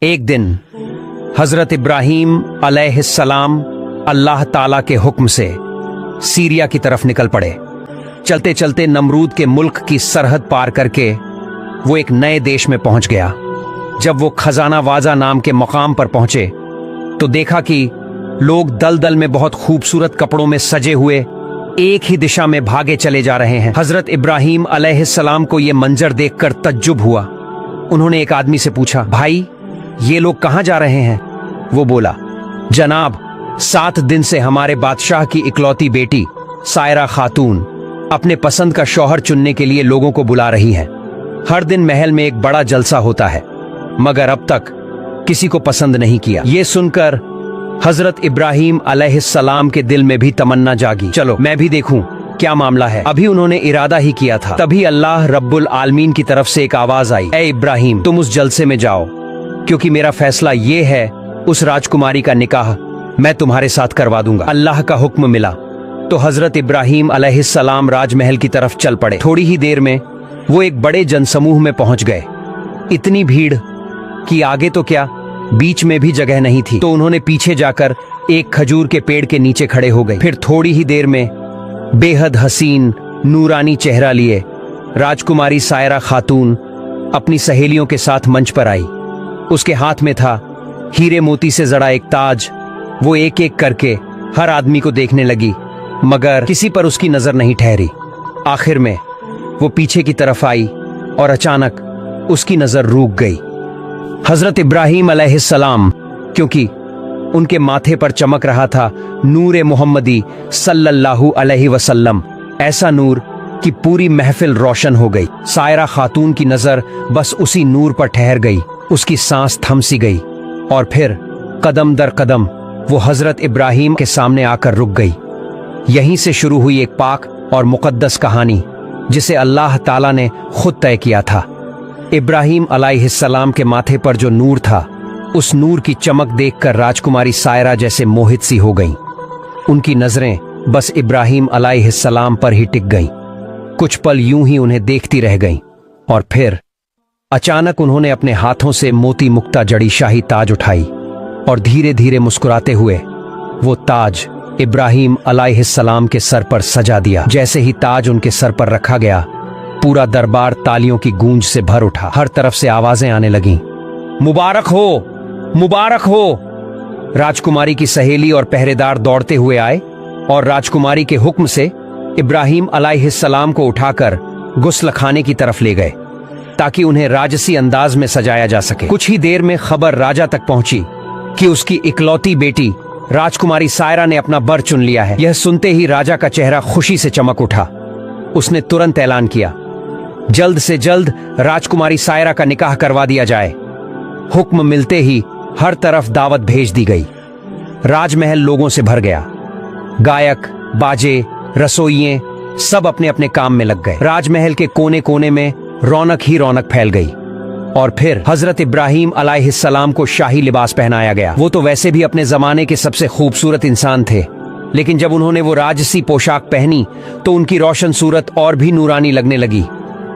एक दिन हजरत इब्राहीम अलैहिस्सलाम अल्लाह ताला के हुक्म से सीरिया की तरफ निकल पड़े। चलते चलते नमरूद के मुल्क की सरहद पार करके वो एक नए देश में पहुंच गया। जब वो खजाना वाजा नाम के मकाम पर पहुंचे तो देखा कि लोग दलदल में बहुत खूबसूरत कपड़ों में सजे हुए एक ही दिशा में भागे चले जा रहे हैं। हजरत इब्राहीम अलैहिस्सलाम को ये मंजर देखकर तज्जुब हुआ। उन्होंने एक आदमी से पूछा, भाई ये लोग कहां जा रहे हैं? वो बोला, जनाब 7 दिन से हमारे बादशाह की इकलौती बेटी सायरा खातून अपने पसंद का शौहर चुनने के लिए लोगों को बुला रही हैं। हर दिन महल में एक बड़ा जलसा होता है, मगर अब तक किसी को पसंद नहीं किया। ये सुनकर हजरत इब्राहीम अलैहिस्सलाम के दिल में भी तमन्ना जागी, चलो मैं भी देखूं क्या मामला है। अभी उन्होंने इरादा ही किया था, तभी अल्लाह रब्बुल आलमीन की तरफ से एक आवाज आई, ए इब्राहीम तुम उस जलसे में जाओ, क्योंकि मेरा फैसला ये है उस राजकुमारी का निकाह मैं तुम्हारे साथ करवा दूंगा। अल्लाह का हुक्म मिला तो हजरत इब्राहीम अलैहिस्सलाम राजमहल की तरफ चल पड़े। थोड़ी ही देर में वो एक बड़े जनसमूह में पहुंच गए। इतनी भीड़ कि आगे तो क्या बीच में भी जगह नहीं थी, तो उन्होंने पीछे जाकर एक खजूर के पेड़ के नीचे खड़े हो गए। फिर थोड़ी ही देर में बेहद हसीन नूरानी चेहरा लिए राजकुमारी सायरा खातून अपनी सहेलियों के साथ मंच पर आई। उसके हाथ में था हीरे मोती से जड़ा एक ताज। वो एक एक करके हर आदमी को देखने लगी, मगर किसी पर उसकी नजर नहीं ठहरी। आखिर में वो पीछे की तरफ आई और अचानक उसकी नजर रुक गई। हजरत इब्राहीम अलैहिस्सलाम, क्योंकि उनके माथे पर चमक रहा था नूर मोहम्मदी सल्लल्लाहु अलैहि वसल्लम, ऐसा नूर कि पूरी महफिल रोशन हो गई। सायरा खातून की नजर बस उसी नूर पर ठहर गई। उसकी सांस थम सी गई और फिर कदम दर कदम वो हजरत इब्राहीम के सामने आकर रुक गई। यहीं से शुरू हुई एक पाक और मुकद्दस कहानी जिसे अल्लाह ताला ने खुद तय किया था। इब्राहीम अलैहिस्सलाम के माथे पर जो नूर था, उस नूर की चमक देखकर राजकुमारी सायरा जैसे मोहित सी हो गईं। उनकी नजरें बस इब्राहीम अलैहिस्सलाम पर ही टिक गईं। कुछ पल यूं ही उन्हें देखती रह गईं और फिर अचानक उन्होंने अपने हाथों से मोती मुक्ता जड़ी शाही ताज उठाई और धीरे धीरे मुस्कुराते हुए वो ताज इब्राहीम अलैहिस्सलाम के सर पर सजा दिया। जैसे ही ताज उनके सर पर रखा गया, पूरा दरबार तालियों की गूंज से भर उठा। हर तरफ से आवाजें आने लगीं, मुबारक हो, मुबारक हो। राजकुमारी की सहेली और पहरेदार दौड़ते हुए आए और राजकुमारी के हुक्म से इब्राहीम अलैहिस्सलाम को उठाकर गुस्ल खाने की तरफ ले गए ताकि उन्हें राजसी अंदाज में सजाया जा सके। कुछ ही देर में खबर राजा तक पहुंची कि उसकी इकलौती बेटी राजकुमारी सायरा ने अपना बर चुन लिया है। यह सुनते ही राजा का चेहरा खुशी से चमक उठा। उसने तुरंत ऐलान किया, जल्द से जल्द राजकुमारी सायरा का निकाह करवा दिया जाए। हुक्म मिलते ही हर तरफ दावत भेज दी गई। राजमहल लोगों से भर गया। गायक, बाजे, रसोइये सब अपने अपने काम में लग गए। राजमहल के कोने कोने में रौनक ही रौनक फैल गई। और फिर हजरत इब्राहीम अलैहिस्सलाम को शाही लिबास पहनाया गया। वो तो वैसे भी अपने जमाने के सबसे खूबसूरत इंसान थे, लेकिन जब उन्होंने वो राजसी पोशाक पहनी तो उनकी रोशन सूरत और भी नूरानी लगने लगी।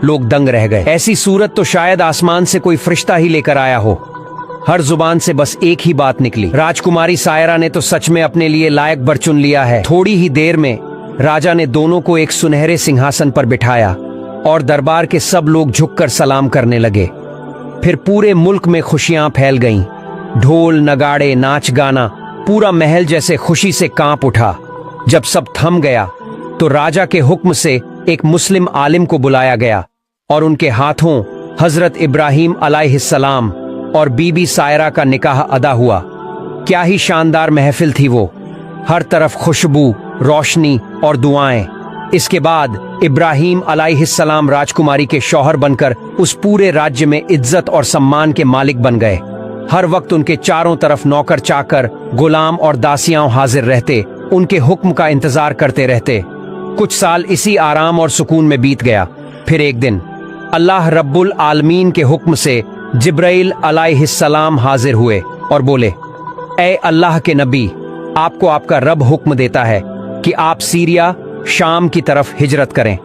लोग दंग रह गए। ऐसी सूरत तो शायद आसमान से कोई फरिश्ता ही लेकर आया हो। हर जुबान से बस एक ही बात निकली, राजकुमारी सायरा ने तो सच में अपने लिए लायक बर चुन लिया है। थोड़ी ही देर में राजा ने दोनों को एक सुनहरे सिंहासन पर बिठाया और दरबार के सब लोग झुककर सलाम करने लगे। फिर पूरे मुल्क में खुशियां फैल गईं। ढोल, नगाड़े, नाच गाना, पूरा महल जैसे खुशी से कांप उठा। जब सब थम गया तो राजा के हुक्म से एक मुस्लिम आलिम को बुलाया गया और उनके हाथों हजरत इब्राहीम अलैहिस्सलाम और बीबी सायरा का निकाह अदा हुआ। क्या ही शानदार महफिल थी वो। हर तरफ खुशबू, रोशनी और दुआएं। इसके बाद इब्राहीम अलैहिस्सलाम राजकुमारी के शौहर बनकर उस पूरे राज्य में इज्जत और सम्मान के मालिक बन गए। हर वक्त उनके चारों तरफ नौकर चाकर, गुलाम और दासियां हाजिर रहते, उनके हुक्म का इंतजार करते रहते। कुछ साल इसी आराम और सुकून में बीत गया। फिर एक दिन अल्लाह रब्बुल आलमीन के हुक्म से जिब्राइल अलैहिस्सलाम हाजिर हुए और बोले, ए अल्लाह के नबी, आपको आपका रब हुक्म देता है कि आप सीरिया, शाम की तरफ हिजरत करें।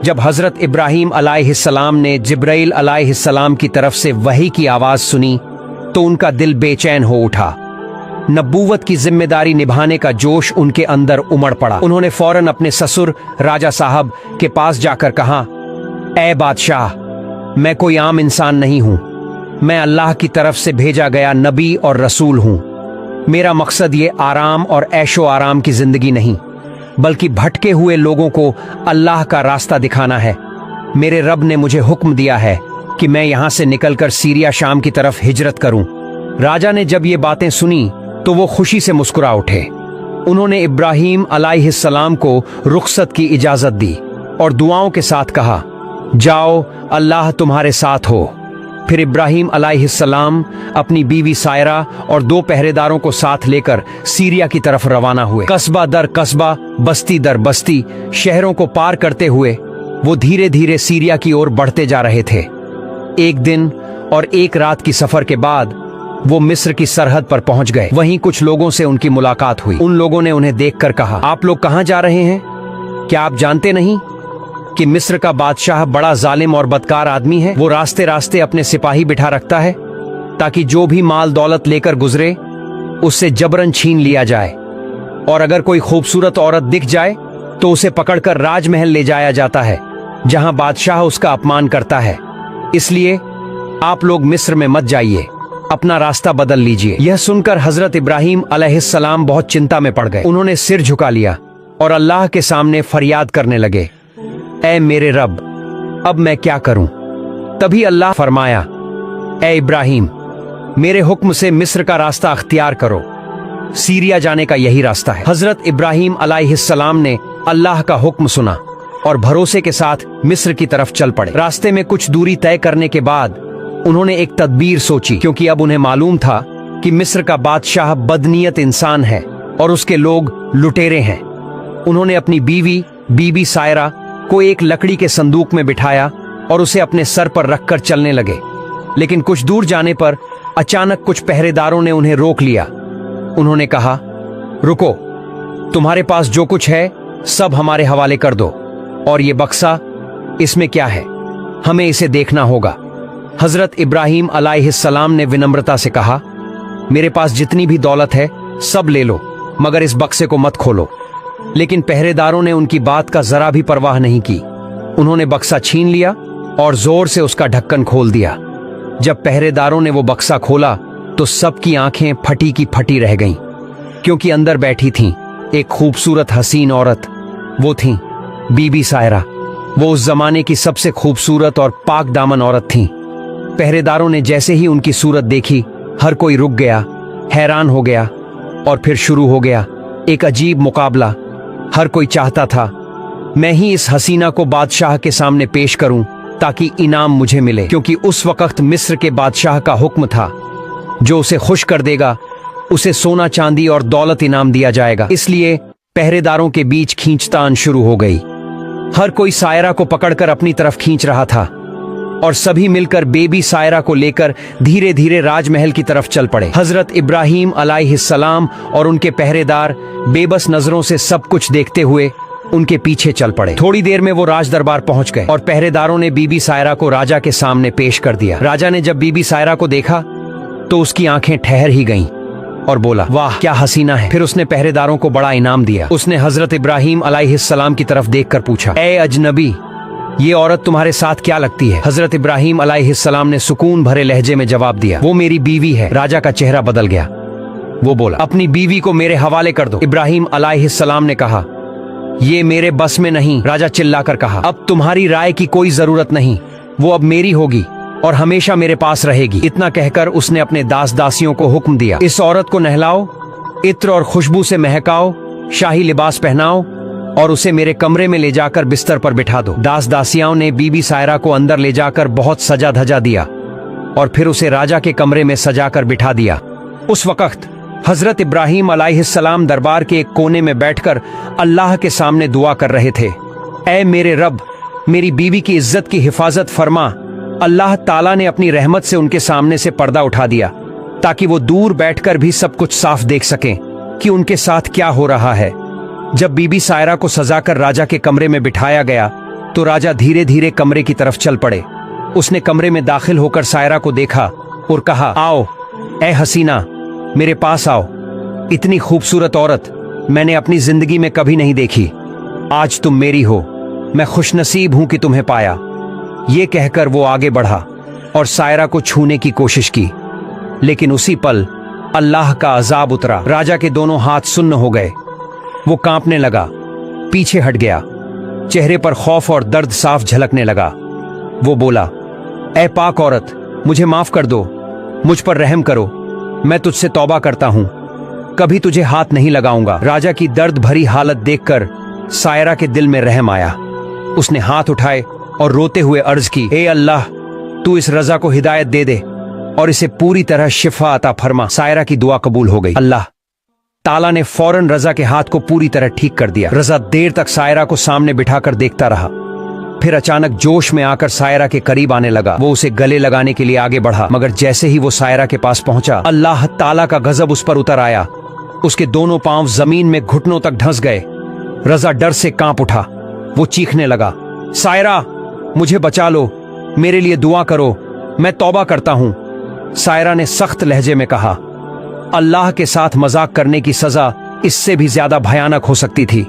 जब हजरत इब्राहीम अलैहिस्सलाम ने जिब्राइल अलैहिस्सलाम की तरफ से वही की आवाज सुनी तो उनका दिल बेचैन हो उठा। नबूवत की जिम्मेदारी निभाने का जोश उनके अंदर उमड़ पड़ा। उन्होंने फौरन अपने ससुर राजा साहब के पास जाकर कहा, ऐ बादशाह, मैं कोई आम इंसान नहीं हूं, मैं अल्लाह की तरफ से भेजा गया नबी और रसूल हूं। मेरा मकसद ये आराम और ऐशो आराम की जिंदगी नहीं, बल्कि भटके हुए लोगों को अल्लाह का रास्ता दिखाना है। मेरे रब ने मुझे हुक्म दिया है कि मैं यहां से निकलकर सीरिया शाम की तरफ हिजरत करूं। राजा ने जब ये बातें सुनी तो वो खुशी से मुस्कुरा उठे। उन्होंने इब्राहीम अलैहिस्सलाम को रुखसत की इजाजत दी और दुआओं के साथ कहा, जाओ, अल्लाह तुम्हारे साथ हो। फिर इब्राहीम अलैहिस्सलाम अपनी बीवी सायरा और 2 पहरेदारों को साथ लेकर सीरिया की तरफ रवाना हुए। कस्बा दर कस्बा, बस्ती दर बस्ती, शहरों को पार करते हुए वो धीरे धीरे सीरिया की ओर बढ़ते जा रहे थे। एक दिन और एक रात की सफर के बाद वो मिस्र की सरहद पर पहुंच गए। वहीं कुछ लोगों से उनकी मुलाकात हुई। उन लोगों ने उन्हें देखकर कहा, आप लोग कहां जा रहे हैं? क्या आप जानते नहीं कि मिस्र का बादशाह बड़ा जालिम और बदकार आदमी है? वो रास्ते रास्ते अपने सिपाही बिठा रखता है ताकि जो भी माल दौलत लेकर गुजरे उससे जबरन छीन लिया जाए, और अगर कोई खूबसूरत औरत दिख जाए तो उसे पकड़कर राजमहल ले जाया जाता है, जहां बादशाह उसका अपमान करता है। इसलिए आप लोग मिस्र में मत जाइए, अपना रास्ता बदल लीजिए। यह सुनकर हजरत इब्राहीम अलैहिस्सलाम बहुत चिंता में पड़ गए। उन्होंने सिर झुका लिया और अल्लाह के सामने फरियाद करने लगे, ऐ मेरे रब, अब मैं क्या करूं? तभी अल्लाह फरमाया, ऐ इब्राहीम, मेरे हुक्म से मिस्र का रास्ता अख्तियार करो, सीरिया जाने का यही रास्ता है। हजरत इब्राहीम अलैहिस्सलाम ने अल्लाह का हुक्म सुना और भरोसे के साथ मिस्र की तरफ चल पड़े। रास्ते में कुछ दूरी तय करने के बाद उन्होंने एक तदबीर सोची, क्योंकि अब उन्हें मालूम था कि मिस्र का बादशाह बदनीयत इंसान है और उसके लोग लुटेरे हैं। उन्होंने अपनी बीबी सायरा को एक लकड़ी के संदूक में बिठाया और उसे अपने सर पर रखकर चलने लगे। लेकिन कुछ दूर जाने पर अचानक कुछ पहरेदारों ने उन्हें रोक लिया। उन्होंने कहा, रुको, तुम्हारे पास जो कुछ है सब हमारे हवाले कर दो, और ये बक्सा, इसमें क्या है? हमें इसे देखना होगा। हजरत इब्राहीम अलैहिस्सलाम ने विनम्रता से कहा, मेरे पास जितनी भी दौलत है सब ले लो, मगर इस बक्से को मत खोलो। लेकिन पहरेदारों ने उनकी बात का जरा भी परवाह नहीं की। उन्होंने बक्सा छीन लिया और जोर से उसका ढक्कन खोल दिया। जब पहरेदारों ने वो बक्सा खोला तो सबकी आंखें फटी की फटी रह गईं, क्योंकि अंदर बैठी थी एक खूबसूरत हसीन औरत। वो थी बीबी सायरा। वो उस जमाने की सबसे खूबसूरत और पाक दामन औरत थी। पहरेदारों ने जैसे ही उनकी सूरत देखी, हर कोई रुक गया, हैरान हो गया, और फिर शुरू हो गया एक अजीब मुकाबला। हर कोई चाहता था मैं ही इस हसीना को बादशाह के सामने पेश करूं ताकि इनाम मुझे मिले, क्योंकि उस वक्त मिस्र के बादशाह का हुक्म था, जो उसे खुश कर देगा उसे सोना चांदी और दौलत इनाम दिया जाएगा। इसलिए पहरेदारों के बीच खींचतान शुरू हो गई। हर कोई सायरा को पकड़कर अपनी तरफ खींच रहा था, और सभी मिलकर बेबी सायरा को लेकर धीरे धीरे राजमहल की तरफ चल पड़े। हजरत इब्राहीम अलैहिस्सलाम और उनके पहरेदार बेबस नजरों से सब कुछ देखते हुए उनके पीछे चल पड़े। थोड़ी देर में वो राज दरबार पहुंच गए और पहरेदारों ने बीबी सायरा को राजा के सामने पेश कर दिया। राजा ने जब बीबी सायरा को देखा तो उसकी आंखें ठहर ही गईं और बोला, वाह क्या हसीना है। फिर उसने पहरेदारों को बड़ा इनाम दिया। उसने हजरत इब्राहीम अलैहिस्सलाम की तरफ देखकर पूछा, ए अजनबी, ये औरत तुम्हारे साथ क्या लगती है? हजरत इब्राहीम अलैहिस्सलाम ने सुकून भरे लहजे में जवाब दिया, वो मेरी बीवी है। राजा का चेहरा बदल गया। वो बोला, अपनी बीवी को मेरे हवाले कर दो। इब्राहीम अलैहिस्सलाम ने कहा, ये मेरे बस में नहीं। राजा चिल्लाकर कहा, अब तुम्हारी राय की कोई जरूरत नहीं, वो अब मेरी होगी और हमेशा मेरे पास रहेगी। इतना कहकर उसने अपने दास दासियों को हुक्म दिया, इस औरत को नहलाओ, इत्र और खुशबू से महकाओ, शाही लिबास पहनाओ और उसे मेरे कमरे में ले जाकर बिस्तर पर बिठा दो। दास दासियाओं ने बीबी सायरा को अंदर ले जाकर बहुत सजा धजा दिया और फिर उसे राजा के कमरे में सजाकर बिठा दिया। उस वक्त हजरत इब्राहीम अलैहिस्सलाम दरबार के एक कोने में बैठकर अल्लाह के सामने दुआ कर रहे थे, ऐ मेरे रब, मेरी बीवी की इज्जत की हिफाजत फरमा। अल्लाह ताला ने अपनी रहमत से उनके सामने से पर्दा उठा दिया ताकि वो दूर बैठकर भी सब कुछ साफ देख सकें कि उनके साथ क्या हो रहा है। जब बीबी सायरा को सजाकर राजा के कमरे में बिठाया गया तो राजा धीरे धीरे कमरे की तरफ चल पड़े। उसने कमरे में दाखिल होकर सायरा को देखा और कहा, आओ ए हसीना, मेरे पास आओ। इतनी खूबसूरत औरत मैंने अपनी जिंदगी में कभी नहीं देखी। आज तुम मेरी हो, मैं खुशनसीब हूं कि तुम्हें पाया। ये कहकर वो आगे बढ़ा और सायरा को छूने की कोशिश की, लेकिन उसी पल अल्लाह का अजाब उतरा। राजा के दोनों हाथ सुन्न हो गए। वो कांपने लगा, पीछे हट गया। चेहरे पर खौफ और दर्द साफ झलकने लगा। वो बोला, ए पाक औरत, मुझे माफ कर दो, मुझ पर रहम करो। मैं तुझसे तौबा करता हूं, कभी तुझे हाथ नहीं लगाऊंगा। राजा की दर्द भरी हालत देखकर सायरा के दिल में रहम आया। उसने हाथ उठाए और रोते हुए अर्ज की, ए अल्लाह, तू इस रजा को हिदायत दे दे और इसे पूरी तरह शिफा अता फरमा। सायरा की दुआ कबूल हो गई। अल्लाह ताला ने फौरन रजा के हाथ को पूरी तरह ठीक कर दिया। रजा देर तक सायरा को सामने बिठाकर देखता रहा। फिर अचानक जोश में आकर सायरा के करीब आने लगा। वो उसे गले लगाने के लिए आगे बढ़ा, मगर जैसे ही वो सायरा के पास पहुंचा, अल्लाह ताला का गजब उस पर उतर आया। उसके दोनों पांव जमीन में घुटनों तक धंस गए। रजा डर से कांप उठा। वो चीखने लगा, सायरा, मुझे बचा लो, मेरे लिए दुआ करो, मैं तौबा करता हूं। सायरा ने सख्त लहजे में कहा, अल्लाह के साथ मजाक करने की सजा इससे भी ज्यादा भयानक हो सकती थी।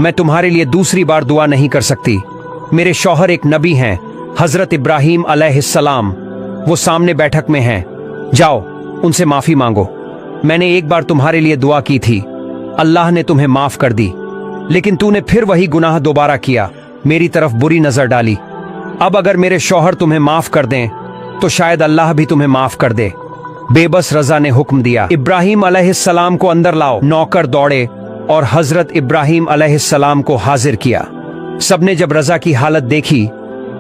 मैं तुम्हारे लिए दूसरी बार दुआ नहीं कर सकती। मेरे शौहर एक नबी हैं, हजरत इब्राहीम अलैहिस्सलाम। वो सामने बैठक में हैं। जाओ, उनसे माफी मांगो। मैंने एक बार तुम्हारे लिए दुआ की थी, अल्लाह ने तुम्हें माफ कर दी, लेकिन तूने फिर वही गुनाह दोबारा किया, मेरी तरफ बुरी नजर डाली। अब अगर मेरे शौहर तुम्हें माफ कर दें तो शायद अल्लाह भी तुम्हें माफ कर दे। बेबस रजा ने हुक्म दिया, इब्राहीम अलैहिस्सलाम को अंदर लाओ। नौकर दौड़े और हजरत इब्राहीम अलैहिस्सलाम को हाजिर किया। सबने जब रजा की हालत देखी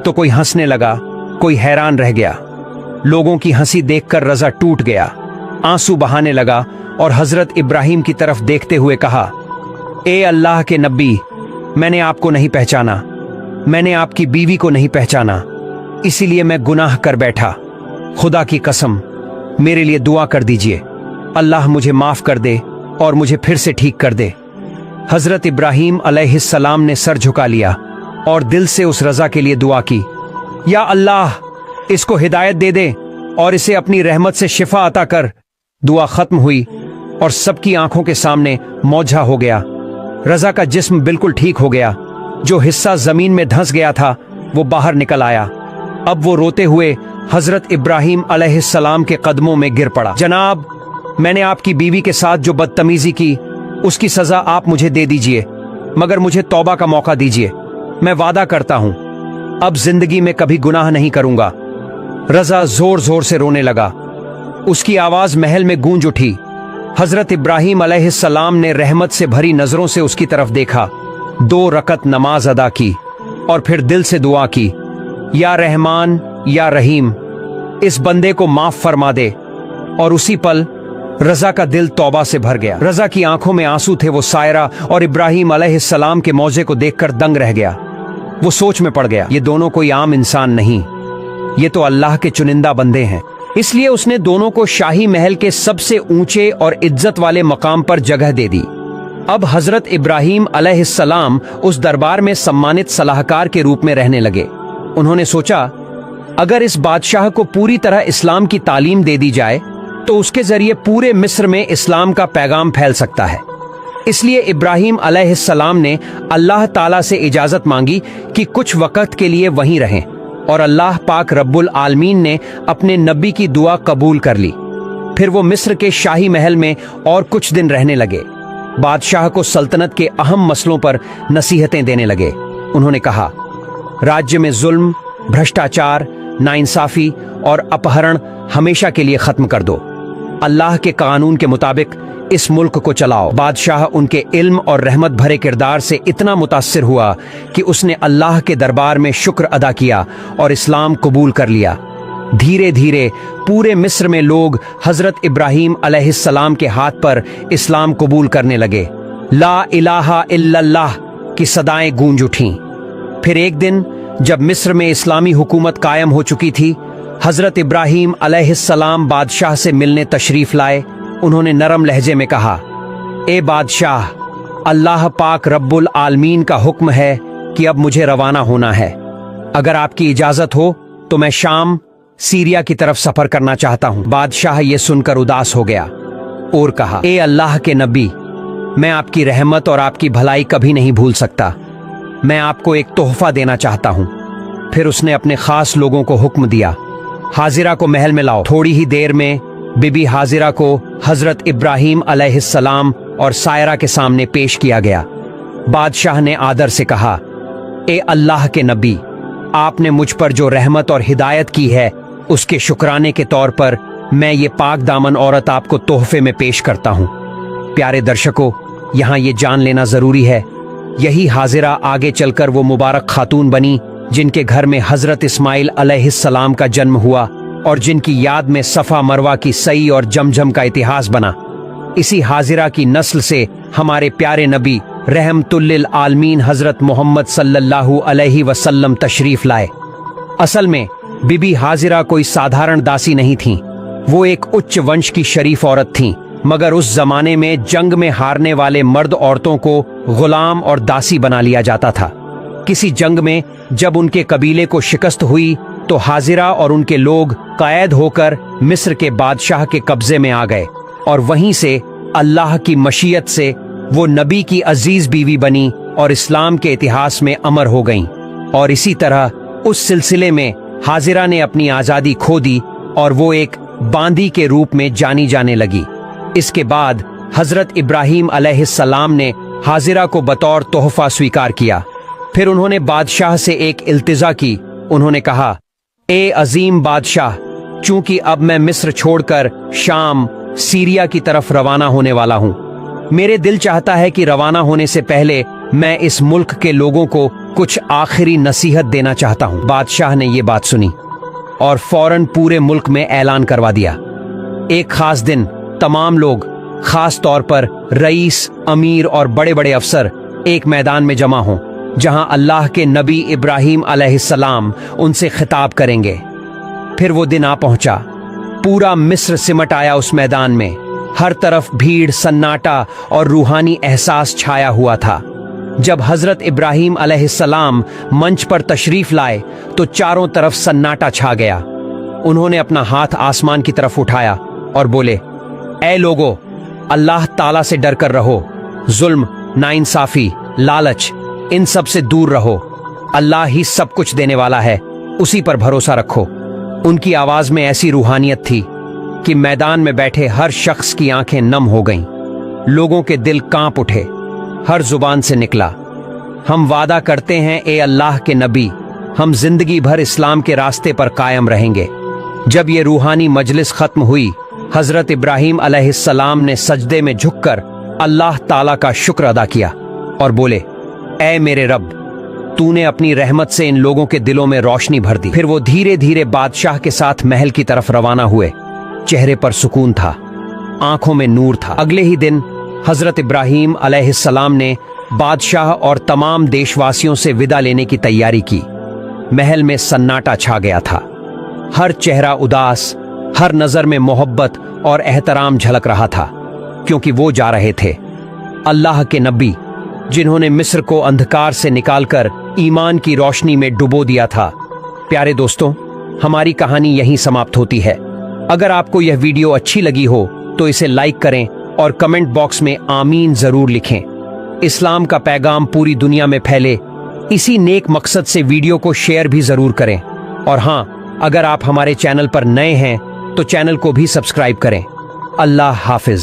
तो कोई हंसने लगा, कोई हैरान रह गया। लोगों की हंसी देखकर रजा टूट गया, आंसू बहाने लगा और हजरत इब्राहीम की तरफ देखते हुए कहा, ए अल्लाह के नबी, मैंने आपको नहीं पहचाना, मैंने आपकी बीवी को नहीं पहचाना, इसीलिए मैं गुनाह कर बैठा। खुदा की कसम, मेरे लिए दुआ कर दीजिए, अल्लाह मुझे माफ कर दे और मुझे फिर से ठीक कर दे। हजरत इब्राहीम अलैहिस्सलाम ने सर झुका लिया और दिल से उस रजा के लिए दुआ की, या अल्लाह, इसको हिदायत दे दे और इसे अपनी रहमत से शिफा अता कर। दुआ खत्म हुई और सबकी आंखों के सामने मौझा हो गया। रजा का जिस्म बिल्कुल ठीक हो गया। जो हिस्सा जमीन में धंस गया था वो बाहर निकल आया। अब वो रोते हुए हजरत इब्राहीम अलैहिस्सलाम के कदमों में गिर पड़ा। जनाब, मैंने आपकी बीवी के साथ जो बदतमीजी की उसकी सजा आप मुझे दे दीजिए, मगर मुझे तौबा का मौका दीजिए। मैं वादा करता हूं अब जिंदगी में कभी गुनाह नहीं करूंगा। रजा जोर जोर से रोने लगा। उसकी आवाज महल में गूंज उठी। हजरत इब्राहीम अलैहिस्सलाम ने रहमत से भरी नजरों से उसकी तरफ देखा, 2 रकत नमाज अदा की और फिर दिल से दुआ की, या रहमान या रहीम, इस बंदे को माफ फरमा दे। और उसी पल रजा का दिल तौबा से भर गया। रजा की आंखों में आंसू थे। वो सायरा और इब्राहीम अलैहिस्सलाम के मौजे को देखकर दंग रह गया। वो सोच में पड़ गया, ये दोनों कोई आम इंसान नहीं, ये तो अल्लाह के चुनिंदा बंदे हैं। इसलिए उसने दोनों को शाही महल के सबसे ऊंचे और इज्जत वाले मकाम पर जगह दे दी। अब हजरत इब्राहीम अलैहिस्सलाम उस दरबार में सम्मानित सलाहकार के रूप में रहने लगे। उन्होंने सोचा, अगर इस बादशाह को पूरी तरह इस्लाम की तालीम दे दी जाए तो उसके जरिए पूरे मिस्र में इस्लाम का पैगाम फैल सकता है। इसलिए इब्राहीम अलैहिस्सलाम ने अल्लाह ताला से इजाजत मांगी कि कुछ वक्त के लिए वहीं रहें, और अल्लाह पाक रब्बुल आलमीन ने अपने नबी की दुआ कबूल कर ली। फिर वो मिस्र के शाही महल में और कुछ दिन रहने लगे। बादशाह को सल्तनत के अहम मसलों पर नसीहतें देने लगे। उन्होंने कहा, राज्य में जुल्म, भ्रष्टाचार, नाइंसाफी और अपहरण हमेशा के लिए खत्म कर दो। अल्लाह के कानून के मुताबिक इस मुल्क को चलाओ। बादशाह उनके इल्म और रहमत भरे किरदार से इतना मुतासिर हुआ कि उसने अल्लाह के दरबार में शुक्र अदा किया और इस्लाम कबूल कर लिया। धीरे धीरे पूरे मिस्र में लोग हजरत इब्राहीम अलैहिस्सलाम के हाथ पर इस्लाम कबूल करने लगे। ला इलाहा इल्लल्लाह की सदाएं गूंज उठीं। फिर एक दिन जब मिस्र में इस्लामी हुकूमत कायम हो चुकी थी, हजरत इब्राहीम अलैहिस्सलाम बादशाह से मिलने तशरीफ लाए। उन्होंने नरम लहजे में कहा, ए बादशाह, अल्लाह पाक रब्बुल आलमीन का हुक्म है कि अब मुझे रवाना होना है। अगर आपकी इजाजत हो तो मैं शाम सीरिया की तरफ सफर करना चाहता हूँ। बादशाह ये सुनकर उदास हो गया और कहा, ए अल्लाह के नबी, मैं आपकी रहमत और आपकी भलाई कभी नहीं भूल सकता। मैं आपको एक तोहफा देना चाहता हूँ। फिर उसने अपने खास लोगों को हुक्म दिया, हाजिरा को महल में लाओ। थोड़ी ही देर में बीबी हाजिरा को हजरत इब्राहिम अलैहिस्सलाम और सायरा के सामने पेश किया गया। बादशाह ने आदर से कहा, ए अल्लाह के नबी, आपने मुझ पर जो रहमत और हिदायत की है उसके शुक्राने के तौर पर मैं ये पाक दामन औरत आपको तोहफे में पेश करता हूँ। प्यारे दर्शकों, यहाँ ये जान लेना जरूरी है, यही हाजिरा आगे चलकर वो मुबारक खातून बनी जिनके घर में हजरत इस्माइल अलैहिस्सलाम का जन्म हुआ और जिनकी याद में सफा मरवा की सई और जमजम का इतिहास बना। इसी हाजिरा की नस्ल से हमारे प्यारे नबी रहमतुल्लिल आलमीन हजरत मोहम्मद सल्लल्लाहु अलैहि वसल्लम तशरीफ लाए। असल में बीबी हाजिरा कोई साधारण दासी नहीं थीं, वो एक उच्च वंश की शरीफ औरत थीं, मगर उस जमाने में जंग में हारने वाले मर्द औरतों को गुलाम और दासी बना लिया जाता था। किसी जंग में जब उनके कबीले को शिकस्त हुई तो हाजिरा और उनके लोग कैद होकर मिस्र के बादशाह के कब्जे में आ गए और वहीं से अल्लाह की मशीयत से वो नबी की अजीज बीवी बनी और इस्लाम के इतिहास में अमर हो गईं। और इसी तरह उस सिलसिले में हाजिरा ने अपनी आजादी खो दी और वो एक बांदी के रूप में जानी जाने लगी। इसके बाद हजरत इब्राहिम अलैहिस्सलाम ने हाजिरा को बतौर तोहफा स्वीकार किया। फिर उन्होंने बादशाह से एक इल्तिजा की। उन्होंने कहा, ए अजीम बादशाह, चूंकि अब मैं मिस्र छोड़कर शाम सीरिया की तरफ रवाना होने वाला हूँ, मेरे दिल चाहता है कि रवाना होने से पहले मैं इस मुल्क के लोगों को कुछ आखिरी नसीहत देना चाहता हूँ। बादशाह ने ये बात सुनी और फौरन पूरे मुल्क में ऐलान करवा दिया, एक खास दिन तमाम लोग, खास तौर पर रईस, अमीर और बड़े बड़े अफसर एक मैदान में जमा हों जहां अल्लाह के नबी इब्राहिम अलैहिस्सलाम उनसे खिताब करेंगे। फिर वो दिन आ पहुंचा। पूरा मिस्र सिमट आया उस मैदान में। हर तरफ भीड़, सन्नाटा और रूहानी एहसास छाया हुआ था। जब हजरत इब्राहिम अलैहिस्सलाम मंच पर तशरीफ लाए तो चारों तरफ सन्नाटा छा गया। उन्होंने अपना हाथ आसमान की तरफ उठाया और बोले, ऐ लोगो, अल्लाह ताला से डर कर रहो। जुल्म, नाइंसाफी, लालच, इन सब से दूर रहो। अल्लाह ही सब कुछ देने वाला है, उसी पर भरोसा रखो। उनकी आवाज में ऐसी रूहानियत थी कि मैदान में बैठे हर शख्स की आंखें नम हो गईं। लोगों के दिल कांप उठे। हर जुबान से निकला, हम वादा करते हैं ए अल्लाह के नबी, हम जिंदगी भर इस्लाम के रास्ते पर कायम रहेंगे। जब ये रूहानी मजलिस खत्म हुई, हजरत इब्राहिम अलैहिस्सलाम ने सजदे में झुककर अल्लाह ताला का शुक्र अदा किया और बोले, ऐ मेरे रब, तूने अपनी रहमत से इन लोगों के दिलों में रोशनी भर दी। फिर वो धीरे धीरे बादशाह के साथ महल की तरफ रवाना हुए। चेहरे पर सुकून था, आंखों में नूर था। अगले ही दिन हजरत इब्राहिम अलैहिस्सलाम ने बादशाह और तमाम देशवासियों से विदा लेने की तैयारी की। महल में सन्नाटा छा गया था। हर चेहरा उदास, हर नजर में मोहब्बत और एहतराम झलक रहा था, क्योंकि वो जा रहे थे अल्लाह के नबी, जिन्होंने मिस्र को अंधकार से निकालकर ईमान की रोशनी में डुबो दिया था। प्यारे दोस्तों, हमारी कहानी यहीं समाप्त होती है। अगर आपको यह वीडियो अच्छी लगी हो तो इसे लाइक करें और कमेंट बॉक्स में आमीन जरूर लिखें। इस्लाम का पैगाम पूरी दुनिया में फैले, इसी नेक मकसद से वीडियो को शेयर भी जरूर करें। और हाँ, अगर आप हमारे चैनल पर नए हैं तो चैनल को भी सब्सक्राइब करें। अल्लाह हाफिज।